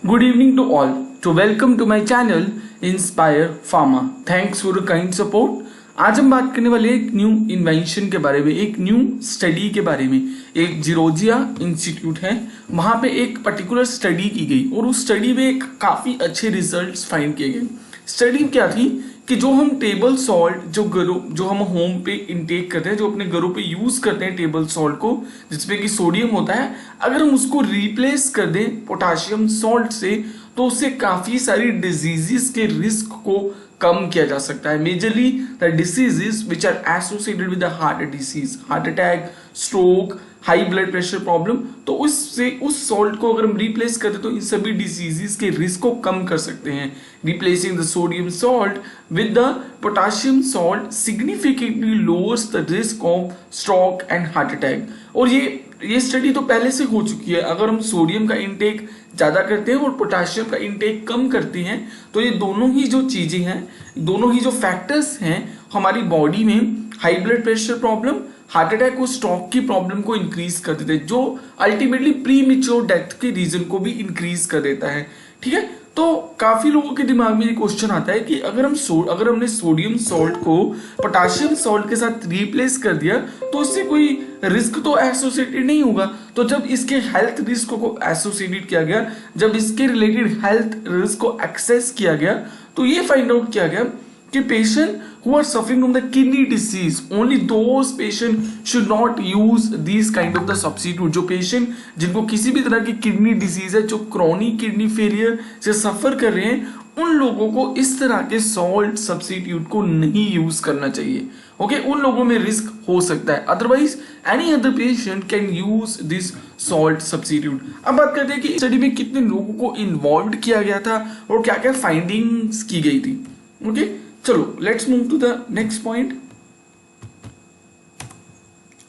Good evening to all. To welcome to my channel Inspire Pharma. Thanks for your kind support. आज हम बात करने वाले एक न्यू इन्वेंशन के बारे में, एक न्यू स्टडी के बारे में। एक जीरोजिया इंस्टीट्यूट है, वहां पे एक पर्टिकुलर स्टडी की गई और उस स्टडी में काफी अच्छे रिजल्ट्स फाइंड किए गए। स्टडी क्या थी कि जो हम टेबल सॉल्ट जो हम होम पे इंटेक करते हैं, जो अपने घरों पे यूज करते हैं टेबल सॉल्ट को, जिसमें कि सोडियम होता है, अगर हम उसको रिप्लेस कर दें पोटाशियम सॉल्ट से तो उससे काफी सारी डिजीजेस के रिस्क को कम किया जा सकता है। Majorly the diseases which are associated with the heart disease, heart attack, stroke, high blood pressure problem. तो उससे उस सॉल्ट को अगर हम रिप्लेस करते तो इन सभी डिसीजेस के रिस्क को कम कर सकते हैं। Replacing the sodium salt with the potassium salt significantly lowers the risk of stroke and heart attack. और ये स्टडी तो पहले से हो चुकी है। अगर हम सोडियम का इंटेक ज्यादा करते हैं और पोटाशियम का इंटेक कम करते हैं तो ये दोनों ही जो चीजें हैं, दोनों ही जो फैक्टर्स हैं, हमारी बॉडी में high blood pressure problem, heart attack और स्ट्रोक की प्रॉब्लम को इंक्रीज कर देते हैं, जो अल्टीमेटली प्री मेच्योर डेथ के रीजन को भी इंक्रीज कर देता है। ठीक है, तो काफी लोगों के दिमाग में ये क्वेश्चन आता है कि अगर हमने सोडियम सॉल्ट को पोटाशियम सॉल्ट के साथ रिप्लेस कर दिया तो इससे कोई रिस्क तो एसोसिएटेड नहीं होगा। तो जब इसके हेल्थ रिस्क को एसोसिएटेड किया गया, जब इसके रिलेटेड हेल्थ रिस्क को एक्सेस किया गया, तो ये फाइंड आउट किया गया कि patient who are suffering from the kidney disease, only those patient should not use these kind of the substitute। जो patient जिनको किसी भी तरह की किडनी डिजीज है, जो क्रॉनिक किडनी फेलियर से सफर कर रहे हैं, उन लोगों को इस तरह के सॉल्ट सब्स्टिट्यूट को नहीं यूज करना चाहिए। ओके, उन लोगों में रिस्क हो सकता है, otherwise any other patient can use this salt substitute. अब बात करते हैं कि इस स्टडी में कितने लोगों को इन्वॉल्व किया गया था और क्या क्या फाइंडिंग्स की गई थी। ओके, चलो let's move to the next point.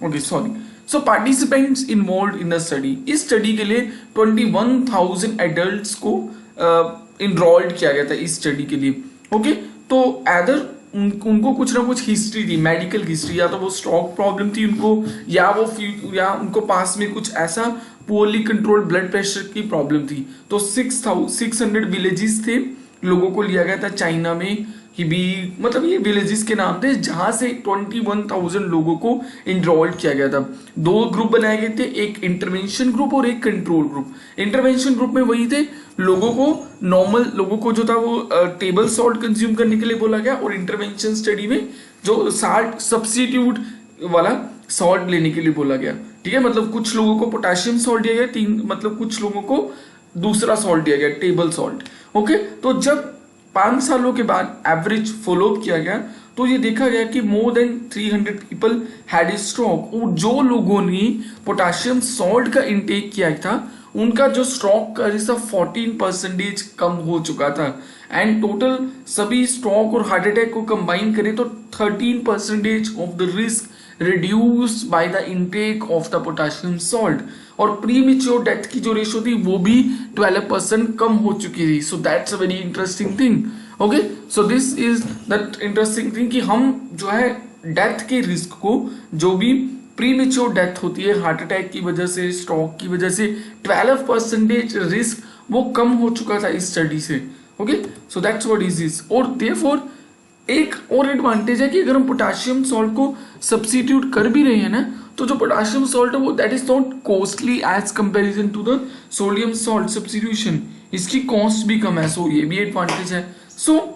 Okay, sorry. So participants involve in the study, इस स्टडी के लिए 21,000 एडल्ट्स को इनरोल्ड किया गया था इस स्टडी के लिए। ओके, तो एदर उनको कुछ ना कुछ हिस्ट्री थी, मेडिकल हिस्ट्री, या तो वो स्ट्रोक प्रॉब्लम थी उनको, या उनको पास में कुछ ऐसा पुअरली कंट्रोल्ड ब्लड प्रेशर की प्रॉब्लम थी। तो 600 विलेजेस थे, लोगों को लिया गया था चाइना में ही भी, मतलब ये विलेजेस के नाम थे जहां से 21,000 लोगों को इनरोल किया गया था। दो ग्रुप बनाए गए थे, एक इंटरवेंशन ग्रुप और एक कंट्रोल ग्रुप। इंटरवेंशन ग्रुप में वही थे, लोगों को नॉर्मल लोगों को जो था वो टेबल सॉल्ट कंज्यूम करने के लिए बोला गया, और इंटरवेंशन स्टडी में जो साल्ट सब्स्टिट्यूट वाला सॉल्ट लेने के लिए बोला गया। ठीक है, मतलब कुछ लोगों को पोटेशियम सॉल्ट दिया गया, मतलब कुछ लोगों को दूसरा सॉल्ट दिया गया, टेबल सॉल्ट। ओके, तो जब 5 सालों के बाद एवरेज फॉलो किया गया तो ये देखा गया कि more than 300 people had stroke. और जो लोगों ने पोटेशियम सॉल्ट का इंटेक किया था उनका जो स्ट्रोक का रिस्क 14% कम हो चुका था। एंड टोटल सभी स्ट्रोक और हार्ट अटैक को कंबाइन करें तो 13% of the risk reduced by the intake of the potassium salt। और प्रीमेच्योर डेथ की जो रेशो थी वो भी 12% कम हो चुकी थी। So that's a very interesting thing. Okay, so this is that interesting thing कि हम जो है डेथ के रिस्क को, जो भी प्रीमेच्योर डेथ होती है हार्ट अटैक की वजह से, स्ट्रोक की वजह से, 12% रिस्क वो कम हो चुका था इस स्टडी से। Okay, so that's what is this. और देयरफॉर एक और एडवांटेज है कि अगर हम पोटेशियम सॉल्ट को सब्स्टिट्यूट कर भी रहे हैं ना, तो जो पोटेशियम सॉल्ट है वो that is not costly as comparison to the sodium salt substitution. इसकी कॉस्ट भी कम है, सो ये भी एडवांटेज है। सो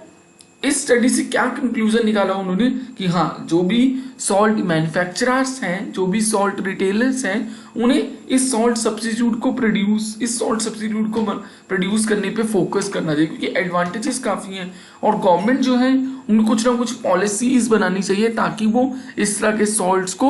इस स्टडी से क्या कंक्लूजन निकाला उन्होंने कि हाँ, जो भी सॉल्ट मैन्युफैक्चरर्स हैं, जो भी सॉल्ट रिटेलर्स हैं, उन्हें इस सॉल्ट सब्स्टिट्यूट को प्रोड्यूस करने पे फोकस करना चाहिए, क्योंकि एडवांटेजेस काफी हैं। और गवर्नमेंट जो है उनको कुछ ना कुछ पॉलिसीज बनानी चाहिए ताकि वो इस तरह के सॉल्ट्स को,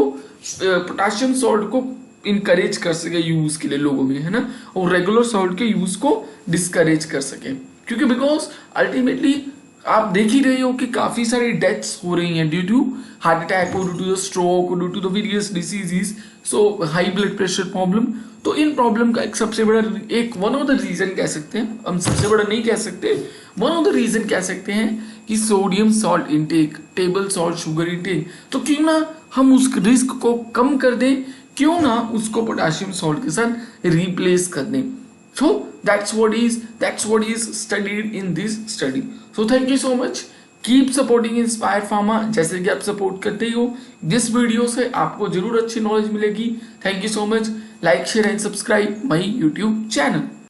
पोटेशियम सॉल्ट को इनकरेज कर सके यूज के लिए लोगों में, है ना, और रेगुलर सॉल्ट के यूज को डिस्करेज कर सके। क्योंकि बिकॉज अल्टीमेटली आप देख ही रहे हो कि काफी सारी डेथ्स हो रही हैं ड्यू टू हार्ट अटैक और ड्यू टू द स्ट्रोक और due to the various diseases, so high blood pressure problem. तो इन प्रॉब्लम का एक सबसे बड़ा वन ऑफ द रीजन कह सकते हैं, हम सबसे बड़ा नहीं कह सकते, वन ऑफ द रीजन कह सकते हैं कि sodium salt intake, table salt sugar intake. तो क्यों ना हम उस रिस्क को कम कर दें, क्यों ना उसको पोटेशियम सॉल्ट के साथ रिप्लेस कर दें। So that's what is studied in this study. So thank you so much. Keep supporting inspire pharma, जैसे कि आप सपोर्ट करते ही हो। दिस वीडियो से आपको जरूर अच्छी नॉलेज मिलेगी। Thank you so much. Like share and subscribe my YouTube channel.